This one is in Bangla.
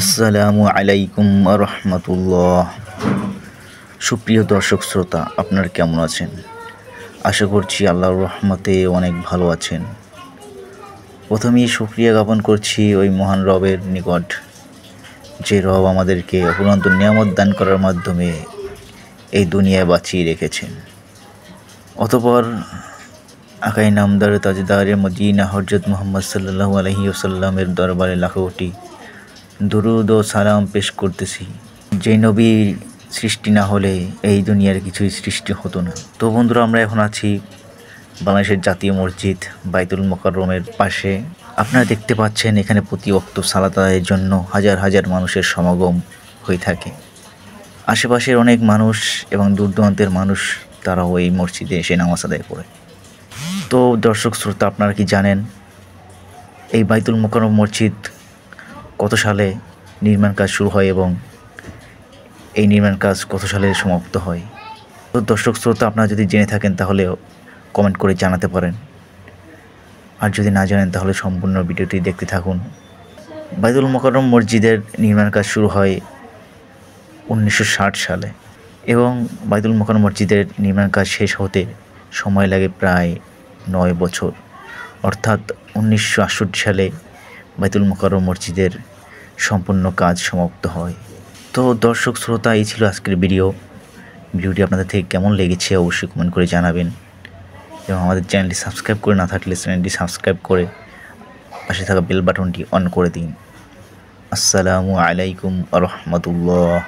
আসসালামু আলাইকুম রহমতুল্লাহ। সুপ্রিয় দর্শক শ্রোতা, আপনারা কেমন আছেন? আশা করছি আল্লাহর রহমতে অনেক ভালো আছেন। প্রথমেই শুকরিয়া জ্ঞাপন করছি ওই মহান রবের নিকট, যে রব আমাদেরকে অফুরন্ত নিয়ামত দান করার মাধ্যমে এই দুনিয়ায় বাঁচিয়ে রেখেছেন। অতঃপর আকাই নামদার তাজদারে মদিনা হযরত মুহাম্মদ সাল্লাল্লাহু আলাইহি ওয়াসাল্লামের দরবারে লাখো কোটি দুরুদ ও সালাম পেশ করতেছি। যে নবীর সৃষ্টি না হলে এই দুনিয়ার কিছুই সৃষ্টি হতো না। তো বন্ধুরা, আমরা এখন আছি বাংলাদেশের জাতীয় মসজিদ বাইতুল মোকাররমের পাশে। আপনারা দেখতে পাচ্ছেন এখানে প্রতি ওয়াক্ত সালাত আদায়ের জন্য হাজার হাজার মানুষের সমাগম হয়ে থাকে। আশেপাশের অনেক মানুষ এবং দূর দূরান্তের মানুষ তারাও এই মসজিদে এসে নামাজ আদায় করে। তো দর্শক শ্রোতা, আপনারা কি জানেন এই বাইতুল মোকাররম মসজিদ কত সালে নির্মাণ কাজ শুরু হয় এবং এই নির্মাণ কাজ কত সালে সমাপ্ত হয়? তো দর্শক শ্রোতা, আপনারা যদি জেনে থাকেন তাহলে কমেন্ট করে জানাতে পারেন, আর যদি না জানেন তাহলে সম্পূর্ণ ভিডিওটি দেখতে থাকুন। বাইতুল মোকাররম মসজিদের নির্মাণ কাজ শুরু হয় 1960 সালে এবং বাইতুল মোকাররম মসজিদের নির্মাণ কাজ শেষ হতে সময় লাগে প্রায় 9 বছর, অর্থাৎ 1968 সালে বাইতুল মোকাররম মসজিদের সম্পূর্ণ কাজ সমাপ্ত হয়। তো দর্শক শ্রোতা, এই ছিল আজকের ভিডিওটি আপনাদের থেকে কেমন লেগেছে অবশ্যই কমেন্ট করে জানাবেন, এবং আমাদের চ্যানেলটি সাবস্ক্রাইব করে না থাকলে চ্যানেলটি সাবস্ক্রাইব করে পাশে থাকা বেল বাটনটি অন করে দিন। আসসালামু আলাইকুম রহমতুল্লাহ।